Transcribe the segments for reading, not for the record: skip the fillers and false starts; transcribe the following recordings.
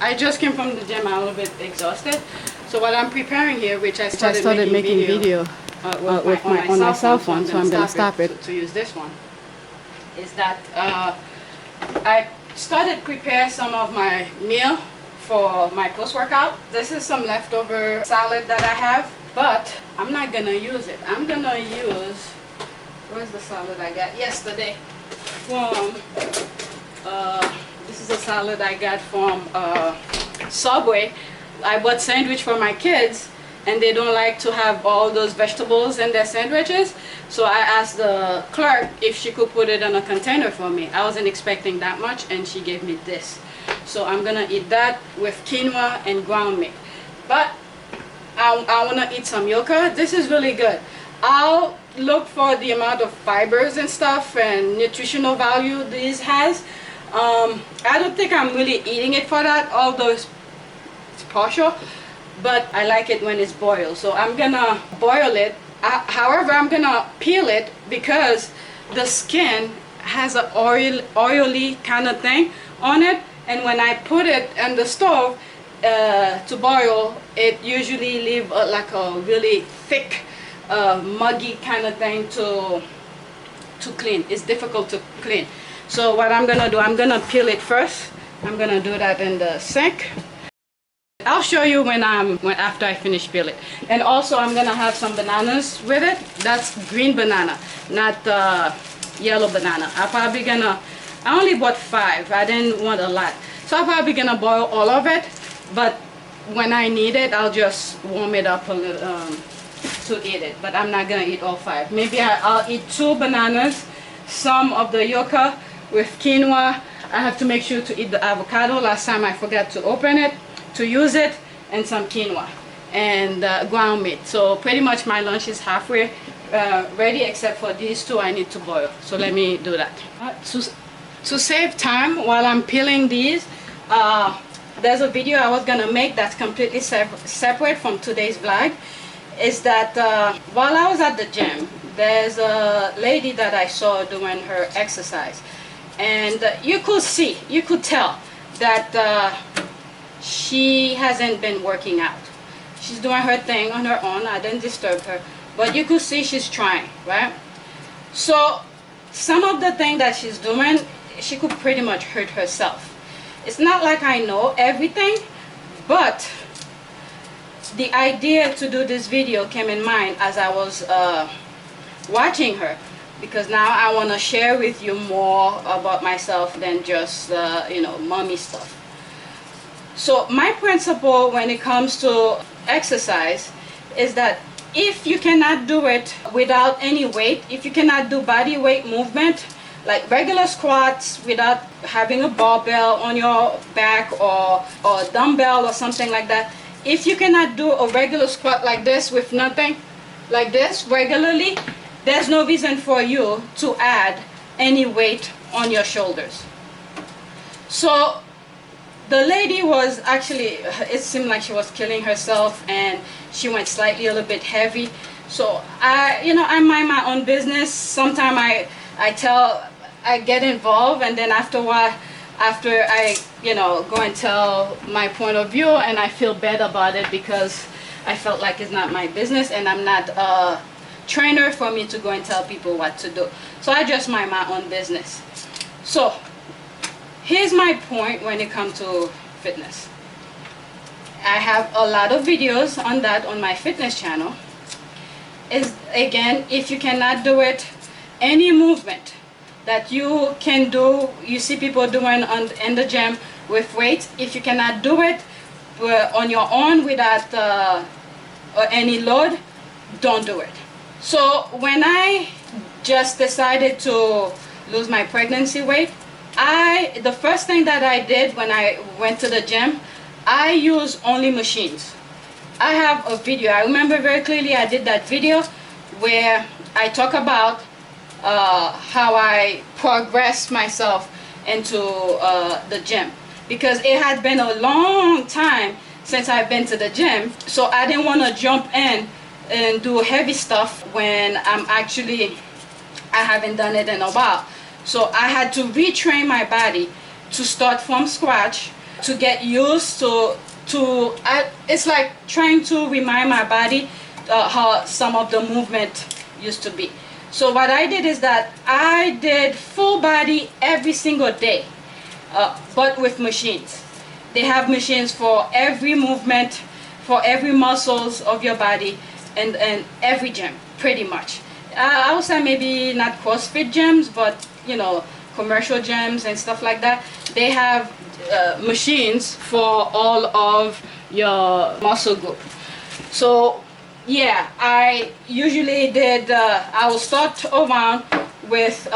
I just came from the gym. I'm a little bit exhausted. So what I'm preparing here, which I started making video on my cell phone, so I'm gonna stop it to use this one. Is that I started prepare some of my meal for my post-workout. This is some leftover salad that I have, but I'm not gonna use it. I'm gonna use, where's the salad I got yesterday from this is a salad I got from Subway. I bought sandwich for my kids and they don't like to have all those vegetables in their sandwiches, so I asked the clerk if she could put it in a container for me. I wasn't expecting that much and she gave me this. So I'm gonna eat that with quinoa and ground meat. But I wanna eat some Yoca. This is really good. I'll look for the amount of fibers and stuff and nutritional value this has. I don't think I'm really eating it for that, although it's partial, but I like it when it's boiled. So I'm gonna boil it. However, I'm gonna peel it because the skin has an oily kind of thing on it, and when I put it in the stove to boil, it usually leave like a really thick muggy kind of thing to clean. It's difficult to clean. So what I'm gonna do, I'm gonna peel it first. I'm gonna do that in the sink. I'll show you when after I finish peeling. And also I'm gonna have some bananas with it. That's green banana, not yellow banana. I only bought 5. I didn't want a lot, so I'm probably gonna boil all of it. But when I need it, I'll just warm it up a little to eat it. But I'm not gonna eat all 5. Maybe I'll eat 2 bananas, some of the Yoca with quinoa. I have to make sure to eat the avocado. Last time I forgot to open it to use it, and some quinoa and ground meat. So pretty much my lunch is halfway ready, except for these 2 I need to boil. So let me do that. To save time while I'm peeling these, there's a video I was gonna make that's completely separate from today's vlog. Is that while I was at the gym, there's a lady that I saw doing her exercise, and you could tell that she hasn't been working out. She's doing her thing on her own. I didn't disturb her, but you could see she's trying, right? So some of the things that she's doing, she could pretty much hurt herself. It's not like I know everything, but the idea to do this video came in mind as I was watching her, because now I want to share with you more about myself than just you know, mommy stuff. So my principle when it comes to exercise is that if you cannot do it without any weight, if you cannot do body weight movement, like regular squats without having a barbell on your back or a dumbbell or something like that, if you cannot do a regular squat like this with nothing, like this regularly, there's no reason for you to add any weight on your shoulders. So the lady was actually, it seemed like she was killing herself, and she went slightly a little bit heavy. So I mind my own business. Sometimes I get involved, and then after a while, after I go and tell my point of view, and I feel bad about it because I felt like it's not my business, and I'm not a trainer for me to go and tell people what to do. So I just mind my own business. So here's my point when it comes to fitness. I have a lot of videos on that on my fitness channel. Is again, if you cannot do it, any movement that you can do, you see people doing in the gym with weights, if you cannot do it on your own without any load, don't do it. So when I just decided to lose my pregnancy weight, the first thing that I did when I went to the gym, I use only machines. I have a video, I remember very clearly I did that video where I talk about how I progressed myself into the gym, because it had been a long time since I've been to the gym, so I didn't want to jump in and do heavy stuff when I haven't done it in a while. So I had to retrain my body to start from scratch to get used to it's like trying to remind my body how some of the movement used to be. So what I did is that I did full body every single day, but with machines. They have machines for every movement, for every muscles of your body, and every gym, pretty much. I would say maybe not CrossFit gyms, but you know, commercial gyms and stuff like that. They have machines for all of your muscle group. So yeah, I usually did, I will start around with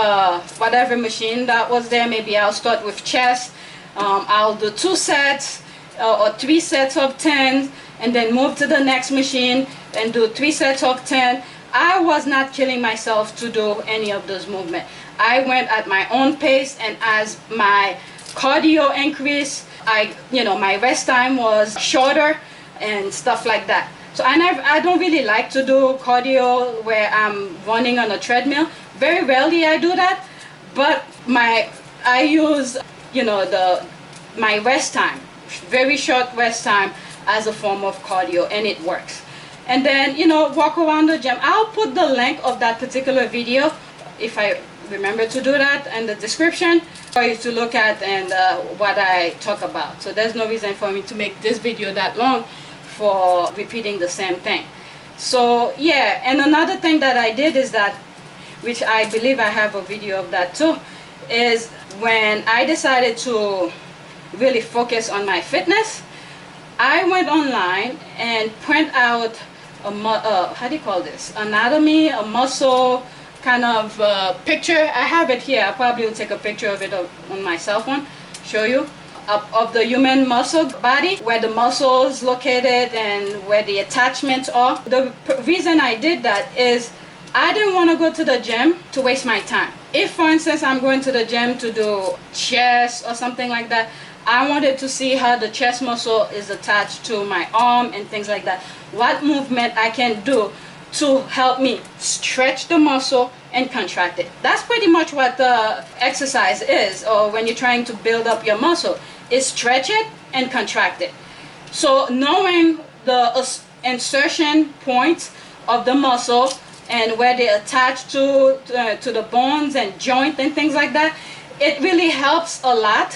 whatever machine that was there. Maybe I'll start with chest. I'll do 2 sets or 3 sets of 10, and then move to the next machine and do 3 sets of 10. I was not killing myself to do any of those movements. I went at my own pace, and as my cardio increased, my rest time was shorter and stuff like that. So I don't really like to do cardio where I'm running on a treadmill. Very rarely I do that, but I use my rest time, very short rest time, as a form of cardio, and it works. And then walk around the gym. I'll put the link of that particular video, if I remember to do that, in the description for you to look at and what I talk about. So there's no reason for me to make this video that long for repeating the same thing. So yeah, and another thing that I did is that, which I believe I have a video of that too, is when I decided to really focus on my fitness, I went online and print out how do you call this, anatomy, a muscle kind of picture. I have it here. I probably will take a picture of it on my cell phone, show you, of the human muscle body, where the muscles located and where the attachments are. The reason I did that is I didn't want to go to the gym to waste my time. If, for instance, I'm going to the gym to do chest or something like that, I wanted to see how the chest muscle is attached to my arm and things like that. What movement I can do to help me stretch the muscle and contract it. That's pretty much what the exercise is, or when you're trying to build up your muscle, is stretch it and contract it. So knowing the insertion points of the muscle and where they attach to the bones and joint and things like that, it really helps a lot,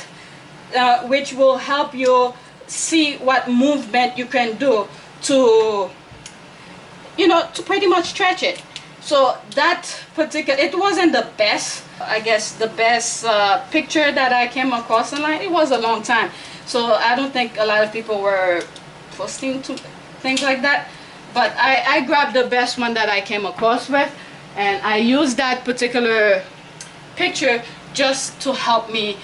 which will help you see what movement you can do to pretty much stretch it. So that particular, it wasn't the best, I guess the best picture that I came across online. It was a long time, so I don't think a lot of people were posting things like that, but I grabbed the best one that I came across with, and I used that particular picture just to help me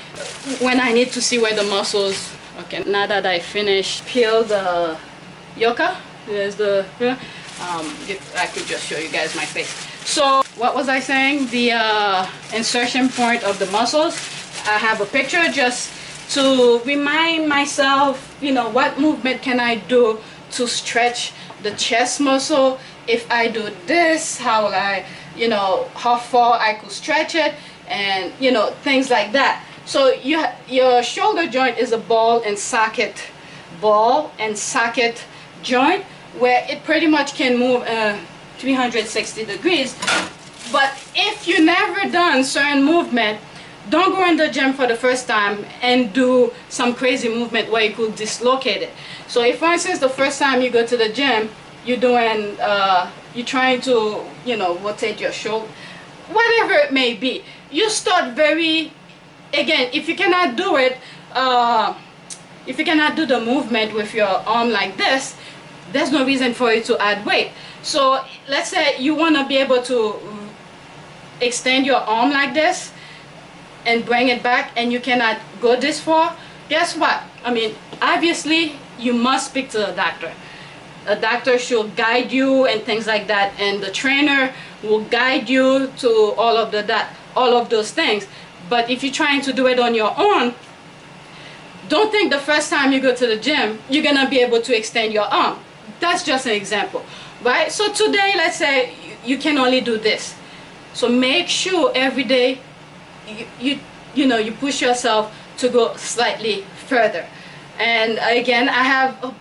when I need to see where the muscles. Okay, now that I finished peel the Yoca, there's the I could just show you guys my face. So what was I saying? The insertion point of the muscles. I have a picture just to remind myself, what movement can I do to stretch the chest muscle. If I do this, how will I, how far I could stretch it, and things like that. So your shoulder joint is a ball and socket joint, where it pretty much can move 360 degrees. But if you never done certain movement, don't go in the gym for the first time and do some crazy movement where you could dislocate it. So if, for instance, the first time you go to the gym, you're trying to rotate your shoulder, whatever it may be, you start again, if you cannot do it, if you cannot do the movement with your arm like this, there's no reason for you to add weight. So let's say you want to be able to extend your arm like this and bring it back, and you cannot go this far. Guess what? Obviously you must speak to a doctor. A doctor should guide you and things like that, and the trainer will guide you to all of those things. But if you're trying to do it on your own, don't think the first time you go to the gym you're gonna be able to extend your arm. That's just an example, right? So today, let's say you can only do this. So make sure every day you push yourself to go slightly further. And again, I have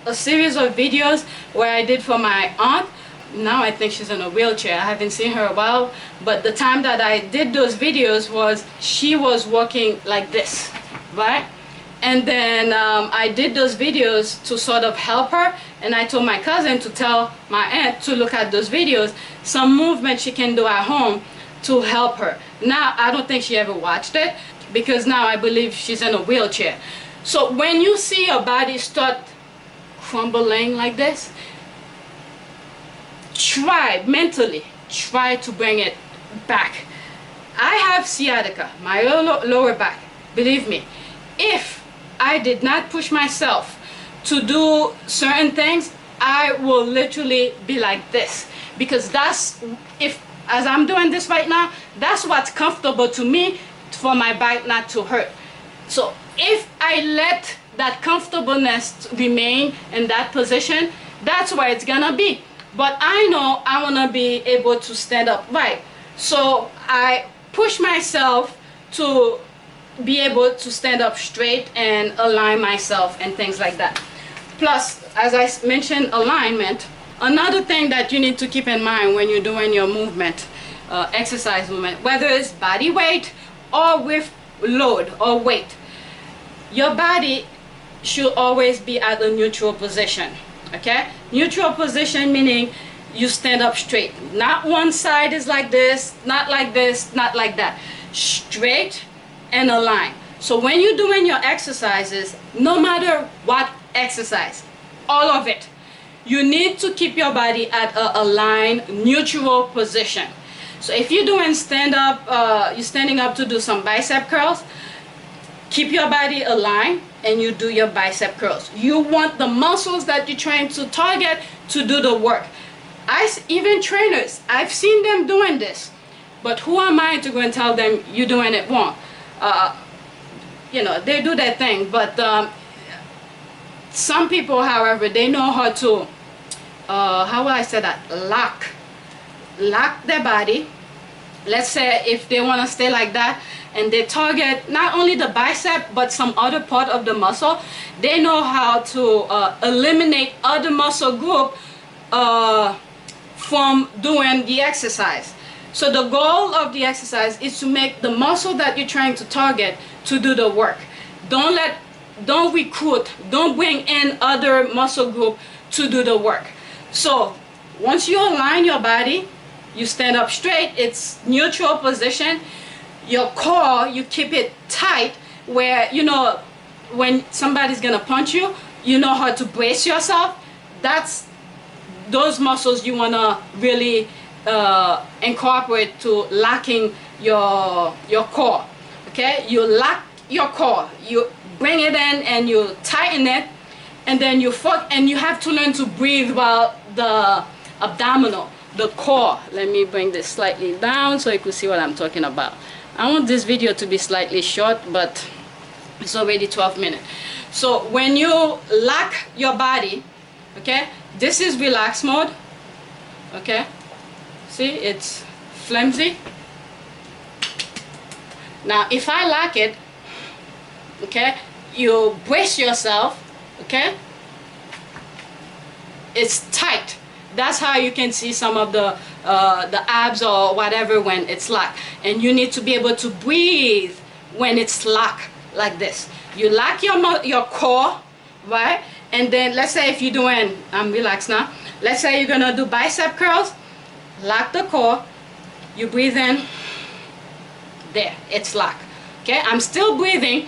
a series of videos where I did for my aunt. Now I think she's in a wheelchair. I haven't seen her a while, but the time that I did those videos was she was walking like this, right? And then I did those videos to sort of help her, and I told my cousin to tell my aunt to look at those videos, some movement she can do at home to help her. Now I don't think she ever watched it, because now I believe she's in a wheelchair. So when you see your body start crumbling like this, mentally try to bring it back. I have sciatica, my lower back. Believe me, if I did not push myself to do certain things, I will literally be like this, because that's, if as I'm doing this right now, that's what's comfortable to me for my back not to hurt. So if I let that comfortableness remain in that position, that's where it's gonna be. But I know I wanna be able to stand up right. So I push myself to be able to stand up straight and align myself and things like that. Plus, as I mentioned, alignment. Another thing that you need to keep in mind when you're doing your movement, exercise movement, whether it's body weight or with load or weight, your body should always be at a neutral position. Okay, neutral position meaning you stand up straight. Not one side is like this, not like this, not like that. Straight and aligned. So when you're doing your exercises, no matter what exercise, all of it, you need to keep your body at a aligned, neutral position. So if you're doing stand-up, you're standing up to do some bicep curls, keep your body aligned and you do your bicep curls. You want the muscles that you're trying to target to do the work. Even trainers, I've seen them doing this, but who am I to go and tell them you're doing it wrong? You know, they do their thing, but some people, however, they know how to, how will I say that, lock their body. Let's say if they want to stay like that and they target not only the bicep but some other part of the muscle, they know how to eliminate other muscle group from doing the exercise. So the goal of the exercise is to make the muscle that you're trying to target to do the work. Don't recruit, don't bring in other muscle group to do the work. So once you align your body, you stand up straight, it's neutral position. Your core, you keep it tight where, you know, when somebody's gonna punch you, you know how to brace yourself. That's those muscles you wanna really incorporate to locking your core. Okay, you lock your core, you bring it in and you tighten it, and then you have to learn to breathe while the abdominal, the core. Let me bring this slightly down so you can see what I'm talking about. I want this video to be slightly short, but it's already 12 minutes. So when you lock your body, okay, this is relax mode. Okay, see, it's flimsy. Now if I lock it, okay, you brace yourself, okay, it's tight. That's how you can see some of the abs or whatever when it's locked. And you need to be able to breathe when it's locked like this. You lock your core, right? And then let's say if you're doing, I'm relaxed now. Let's say you're gonna do bicep curls, lock the core, you breathe in, there, it's locked. Okay, I'm still breathing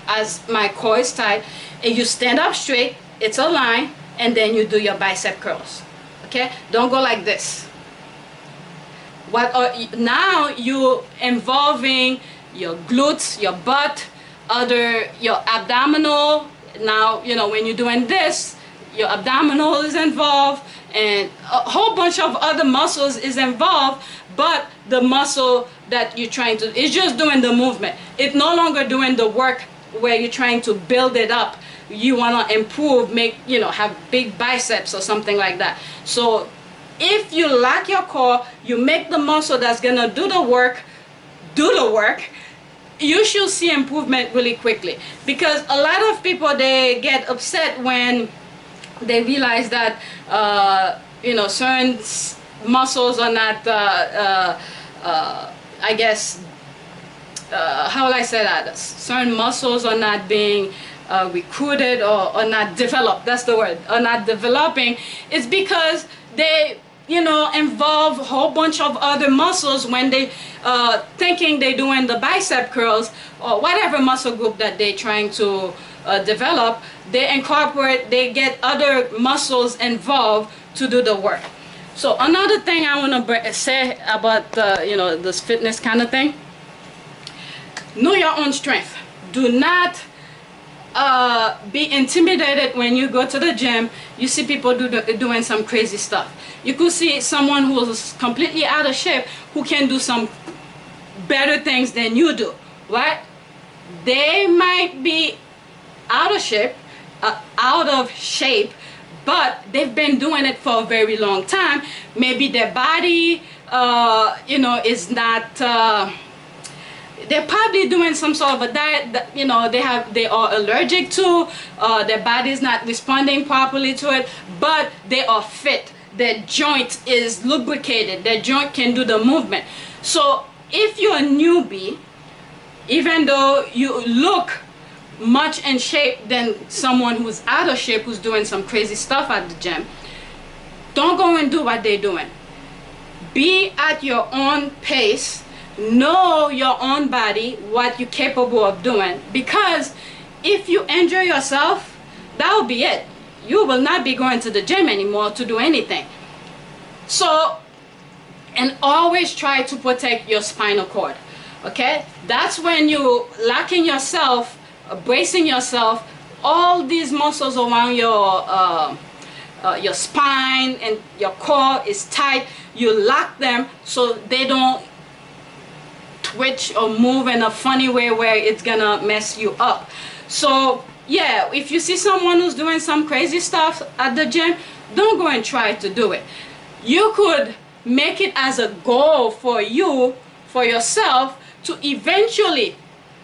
as my core is tight, and you stand up straight, it's aligned, and then you do your bicep curls. Okay, don't go like this. Now you involving your glutes, your butt, your abdominal. Now, you know, when you're doing this, your abdominal is involved, and a whole bunch of other muscles is involved, but the muscle that you're trying to, it's just doing the movement. It's no longer doing the work where you're trying to build it up. You want to improve, make, you know, have big biceps or something like that. So if you lock your core, you make the muscle that's gonna do the work, you should see improvement really quickly, because a lot of people, they get upset when they realize that you know, certain muscles are not I guess how will I say that, certain muscles are not being recruited or not developed. That's the word, or not developing. It's because they, you know, involve a whole bunch of other muscles when they thinking they're doing the bicep curls or whatever muscle group that they're trying to develop. They get other muscles involved to do the work. So another thing I want to say about you know, this fitness kind of thing: know your own strength. Do not be intimidated when you go to the gym. You see people doing some crazy stuff. You could see someone who's completely out of shape who can do some better things than you do, right? They might be out of shape, but they've been doing it for a very long time. Maybe their body, you know, is not. They're probably doing some sort of a diet that, you know, they are allergic to. Their body is not responding properly to it, but they are fit. Their joint is lubricated. Their joint can do the movement. So if you're a newbie, even though you look much in shape than someone who's out of shape, who's doing some crazy stuff at the gym, don't go and do what they're doing. Be at your own pace. Know your own body, what you're capable of doing, because if you injure yourself, that will be it. You will not be going to the gym anymore to do anything. So, and always try to protect your spinal cord, okay? That's when you locking yourself, bracing yourself, all these muscles around your spine and your core is tight. You lock them so they don't twitch or move in a funny way where it's gonna mess you up. So yeah, if you see someone who's doing some crazy stuff at the gym, don't go and try to do it. You could make it as a goal for you, for yourself, to eventually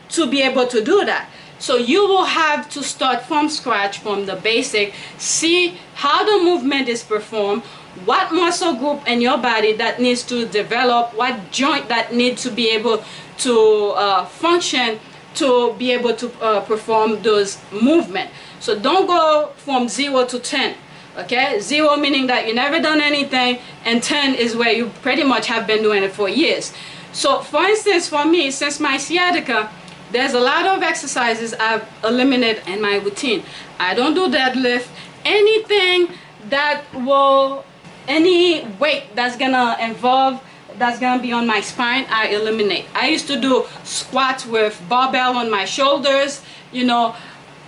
to be able to do that. So you will have to start from scratch, from the basic, see how the movement is performed, what muscle group in your body that needs to develop, what joint that needs to be able to function to be able to perform those movements. So don't go from 0 to 10, okay? 0 meaning that you never done anything, and 10 is where you pretty much have been doing it for years. So for instance, for me, since my sciatica, there's a lot of exercises I've eliminated in my routine. I don't do deadlift. Anything that will, any weight that's gonna involve, that's gonna be on my spine, I eliminate. I used to do squats with barbell on my shoulders, you know,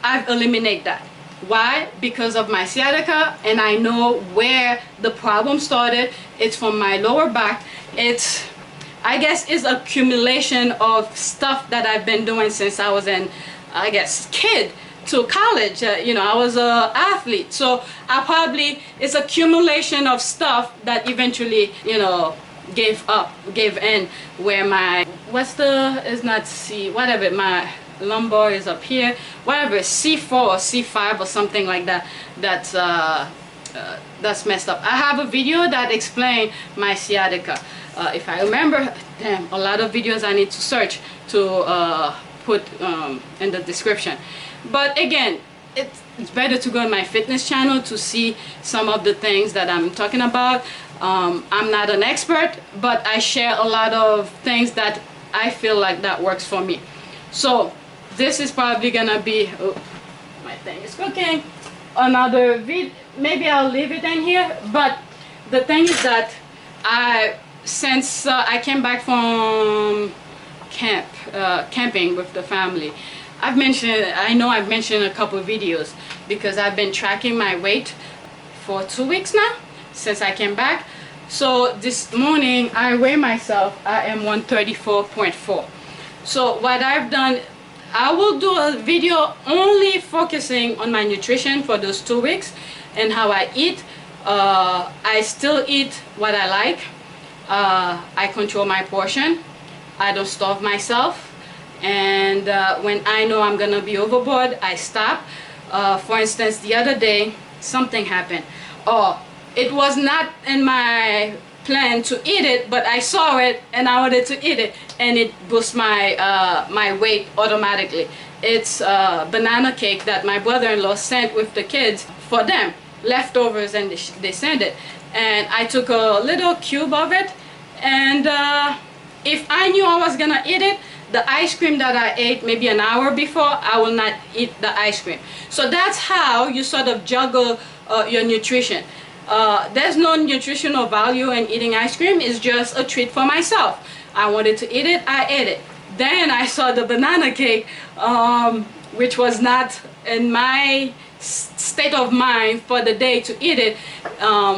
I've eliminated that. Why? Because of my sciatica, and I know where the problem started. It's from my lower back. It's, I guess, it's accumulation of stuff that I've been doing since I was an, I guess, kid to college. You know, I was an athlete, so I probably, it's accumulation of stuff that eventually, you know, gave in, where my, what's the, is not C, whatever, my lumbar is up here, whatever, C4 or C5 or something like that, that's messed up. I have a video that explains my sciatica. If I remember, damn, a lot of videos I need to search to put in the description. But again, it's better to go on my fitness channel to see some of the things that I'm talking about. I'm not an expert, but I share a lot of things that I feel like that works for me. So this is probably gonna be, oh, my thing is cooking, another video. Maybe I'll leave it in here. But the thing is that since I came back from camping with the family, I know I've mentioned a couple of videos, because I've been tracking my weight for 2 weeks now since I came back. So this morning I weigh myself, I am 134.4. so what I've done, I will do a video only focusing on my nutrition for those 2 weeks and how I eat. I still eat what I like. I control my portion. I don't starve myself. and when I know I'm gonna be overboard, I stop. For instance, the other day something happened. Oh, it was not in my plan to eat it, but I saw it and I wanted to eat it, and it boosts my my weight automatically. It's banana cake that my brother-in-law sent with the kids for them, leftovers, and they sent it, and I took a little cube of it, and if I knew I was gonna eat it, the ice cream that I ate maybe an hour before, I will not eat the ice cream. So that's how you sort of juggle your nutrition. There's no nutritional value in eating ice cream. It's just a treat for myself. I wanted to eat it, I ate it. Then I saw the banana cake, which was not in my state of mind for the day to eat it.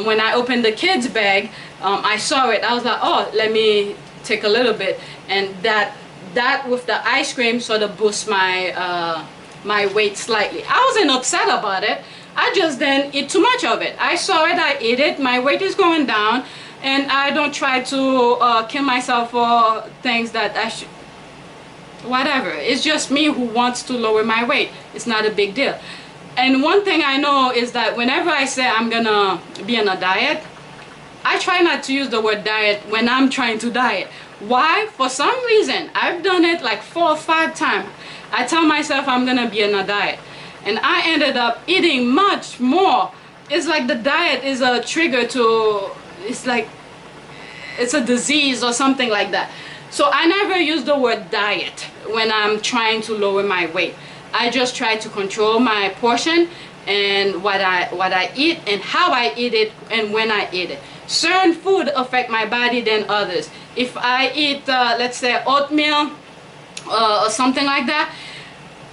When I opened the kids' bag, I saw it. I was like, oh, let me take a little bit, and that with the ice cream sort of boosts my my weight slightly. I wasn't upset about it. I just didn't eat too much of it. I saw it, I ate it, my weight is going down, and I don't try to kill myself for things that I should, whatever. It's just me who wants to lower my weight. It's not a big deal. And one thing I know is that whenever I say I'm gonna be on a diet, I try not to use the word diet when I'm trying to diet. Why? For some reason, I've done it like 4 or 5 times. I tell myself I'm gonna be on a diet, and I ended up eating much more. It's like the diet is a trigger to, it's like it's a disease or something like that. So I never use the word diet when I'm trying to lower my weight. I just try to control my portion and what I eat and how I eat it and when I eat it. Certain food affect my body than others. If I eat let's say oatmeal or something like that,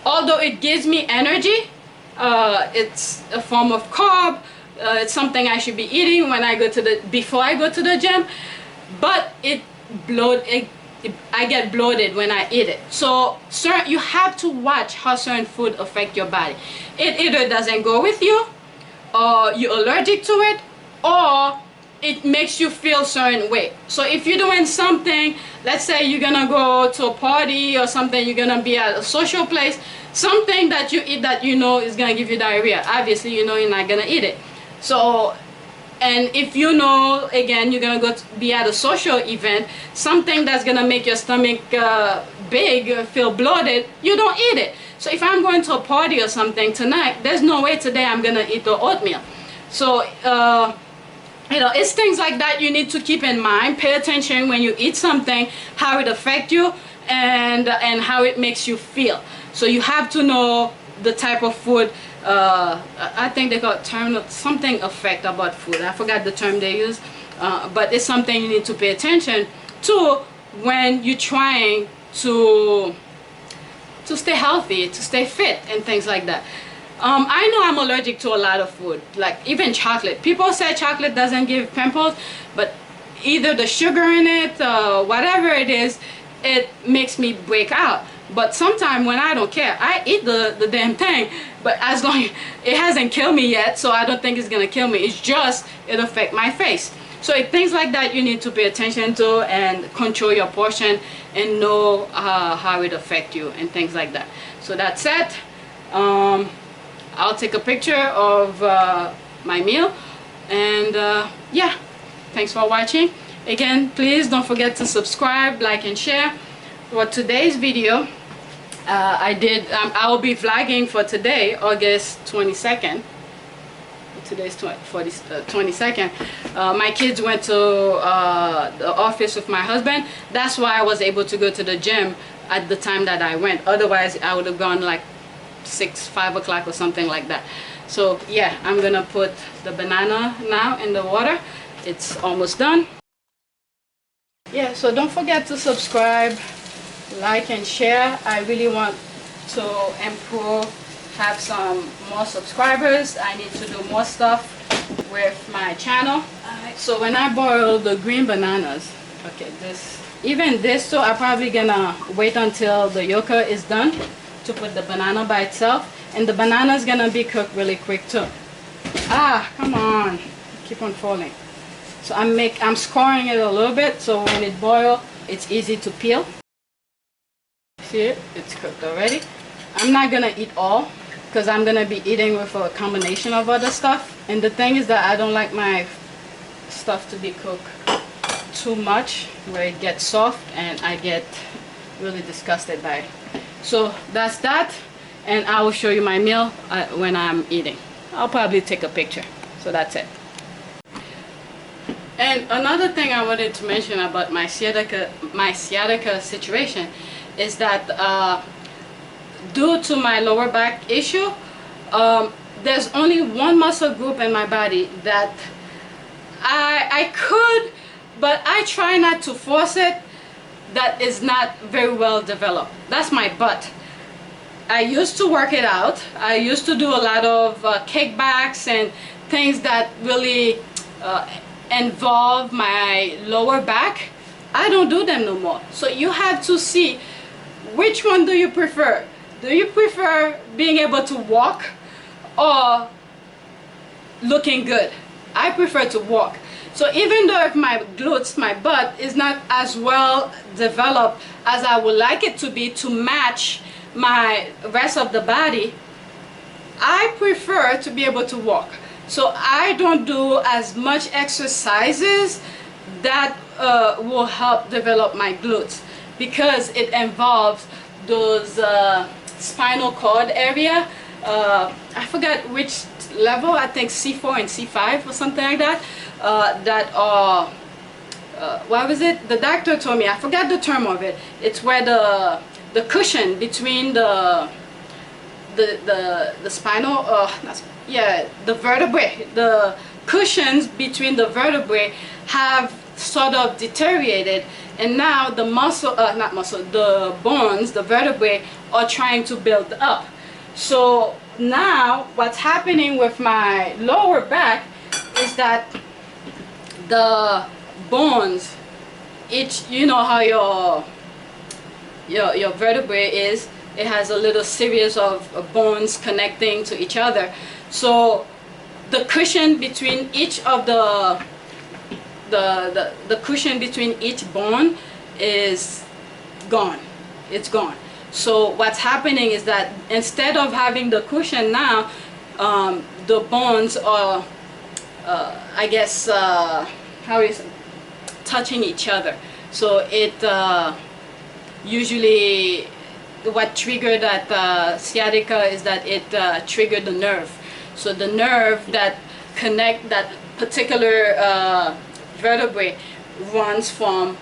although it gives me energy, it's a form of carb, it's something I should be eating when I go to the before I go to the gym, but I get bloated when I eat it. So you have to watch how certain food affect your body. It either doesn't go with you, or you're allergic to it, or it makes you feel certain way. So if you're doing something, let's say you're gonna go to a party or something, you're gonna be at a social place, something that you eat that you know is gonna give you diarrhea, obviously you know you're not gonna eat it. So, and if you know, again, you're gonna be at a social event, something that's gonna make your stomach big, feel bloated, you don't eat it. So if I'm going to a party or something tonight, there's no way today I'm gonna eat the oatmeal. So you know, it's things like that you need to keep in mind. Pay attention when you eat something, how it affects you, and how it makes you feel. So you have to know the type of food. I think they got term something effect about food. I forgot the term they use, but it's something you need to pay attention to when you're trying to stay healthy, to stay fit, and things like that. I know I'm allergic to a lot of food, like even chocolate. People say chocolate doesn't give pimples, but either the sugar in it, whatever it is, it makes me break out. But sometimes when I don't care, I eat the damn thing, but as long as it hasn't killed me yet, so I don't think it's gonna kill me. It's just it affects my face. So things like that you need to pay attention to and control your portion and know how it affects you and things like that. So that's it. I'll take a picture of my meal, and yeah, thanks for watching. Again, please don't forget to subscribe, like, and share. For today's video, I will be vlogging for today, August 22nd. Today's 22nd. My kids went to the office with my husband. That's why I was able to go to the gym at the time that I went. Otherwise, I would have gone like 5 o'clock or something like that. So yeah, I'm gonna put the banana now in the water. It's almost done. Yeah, so don't forget to subscribe, like, and share. I really want to improve, have some more subscribers. I need to do more stuff with my channel. Alright, so when I boil the green bananas, okay, even this, so I'm probably gonna wait until the Yoca is done to put the banana by itself, and the banana is gonna be cooked really quick too. Come on, keep on falling. So I'm scoring it a little bit so when it boils it's easy to peel. See it? It's cooked already. I'm not gonna eat all because I'm gonna be eating with a combination of other stuff. And the thing is that I don't like my stuff to be cooked too much where it gets soft and I get really disgusted by it. So that's that, and I will show you my meal when I'm eating. I'll probably take a picture. So that's it. And another thing I wanted to mention about my sciatica situation is that due to my lower back issue, there's only one muscle group in my body that I could, but I try not to force it, that is not very well developed. That's my butt. I used to work it out. I used to do a lot of kickbacks and things that really involve my lower back. I don't do them no more. So you have to see, which one do you prefer? Do you prefer being able to walk or looking good? I prefer to walk. So even though if my glutes, my butt is not as well developed as I would like it to be to match my rest of the body, I prefer to be able to walk. So I don't do as much exercises that will help develop my glutes, because it involves those spinal cord area. I forgot which level, I think C4 and C5 or something like that, that are, what was it? The doctor told me, I forgot the term of it. It's where the cushion between the spinal, the vertebrae, the cushions between the vertebrae have sort of deteriorated, and now the the bones, the vertebrae are trying to build up. So now what's happening with my lower back is that the bones, you know how your vertebrae is, it has a little series of bones connecting to each other. So the cushion between each of the cushion between each bone is gone. It's gone. So what's happening is that instead of having the cushion now, the bones are, I guess, how is it? Touching each other. So it usually, what triggered that sciatica is that it triggered the nerve. So the nerve that connect that particular vertebrae runs from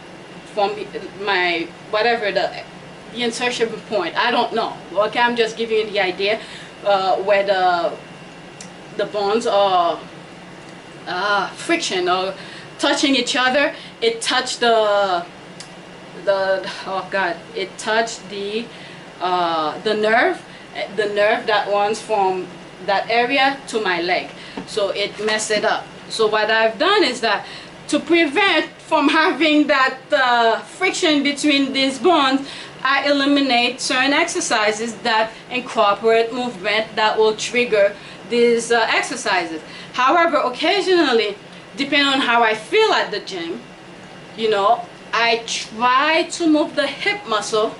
my, whatever the insertion point, I don't know. Okay, I'm just giving you the idea where the bones are friction or touching each other. It touched oh God, it touched the nerve that runs from that area to my leg. So it messed it up. So what I've done is that to prevent from having that friction between these bones, I eliminate certain exercises that incorporate movement that will trigger these exercises. However, occasionally, depending on how I feel at the gym, you know, I try to move the hip muscle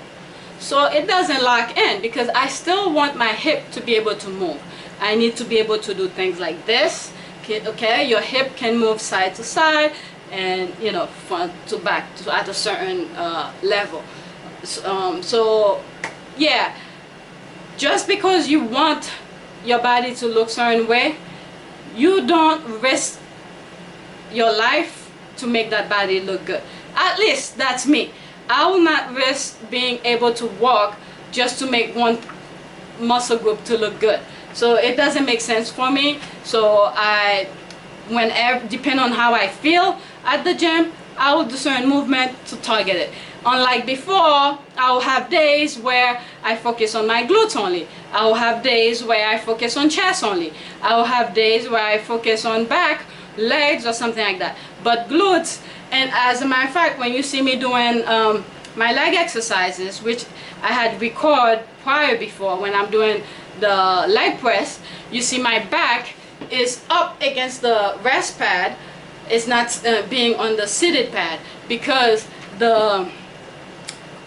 so it doesn't lock in, because I still want my hip to be able to move. I need to be able to do things like this. Okay, your hip can move side to side and, you know, front to back at a certain level. So yeah, just because you want your body to look certain way, you don't risk your life to make that body look good. At least that's me. I will not risk being able to walk just to make one muscle group to look good. So it doesn't make sense for me. So whenever, depending on how I feel at the gym, I will do certain movement to target it. Unlike before, I will have days where I focus on my glutes only. I will have days where I focus on chest only. I will have days where I focus on back, legs, or something like that. But glutes, and as a matter of fact, when you see me doing my leg exercises, which I had recorded prior before when I'm doing the leg press, you see my back is up against the rest pad. It's not being on the seated pad, because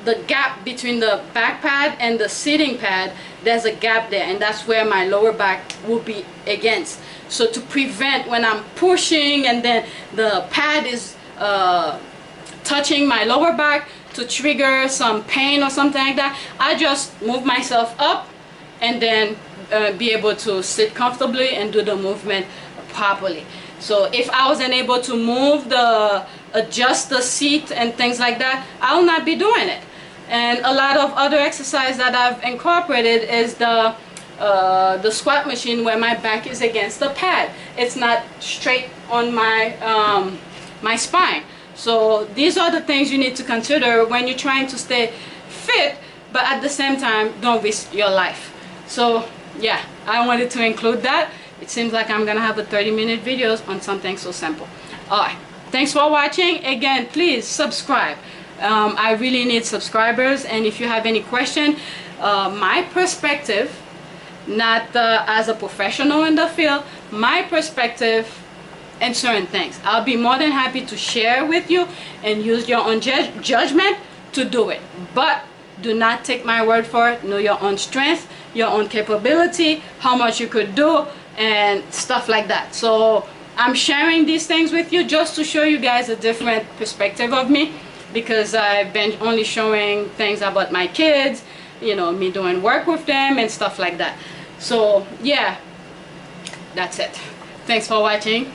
the gap between the back pad and the seating pad, there's a gap there, and that's where my lower back will be against. So to prevent when I'm pushing and then the pad is touching my lower back to trigger some pain or something like that, I just move myself up and then be able to sit comfortably and do the movement properly. So if I wasn't able to move adjust the seat and things like that, I will not be doing it. And a lot of other exercise that I've incorporated is the squat machine, where my back is against the pad. It's not straight on my my spine. So these are the things you need to consider when you're trying to stay fit, but at the same time, don't risk your life. So yeah, I wanted to include that. It seems like I'm gonna have a 30-minute videos on something so simple. All right, thanks for watching. Again, please subscribe. I really need subscribers, and if you have any question, my perspective, not as a professional in the field, my perspective and certain things, I'll be more than happy to share with you and use your own judgment to do it. But do not take my word for it. Know your own strength, your own capability, how much you could do, and stuff like that. So I'm sharing these things with you just to show you guys a different perspective of me, because I've been only showing things about my kids, you know, me doing work with them and stuff like that. So yeah, that's it. Thanks for watching.